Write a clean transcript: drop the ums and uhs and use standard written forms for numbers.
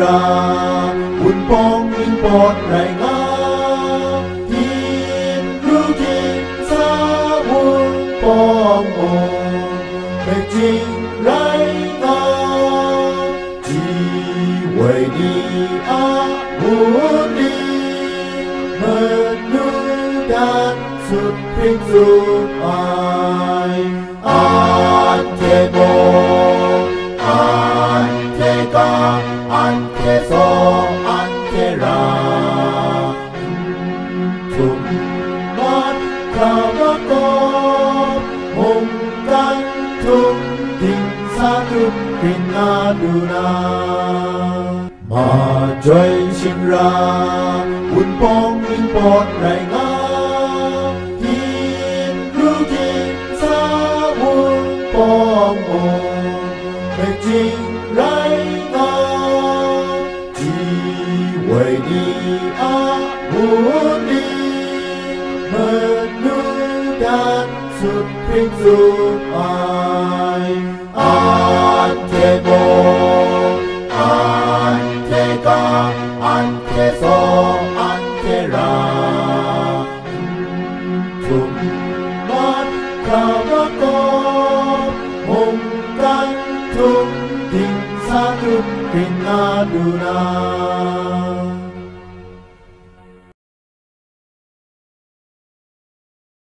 ra un pong in pot rai nga tin ru tin sa un pong o pe jing rai nga ji wei ni a un ni men nu dan sut ping sut ai an te bo an te ka an te so an te ra tum mat ka ma ko hong kan tum din sa tu pin na du na ma joy sing ra un pong in pot rai nga tin ru tin sa un pong o pe jing rai nga ji wei ni a un ni men nu dan sut ping sut ai an te bo an te ka an te so an te ra tum mat ka ma ko hong kan tum din sa tu pin na du na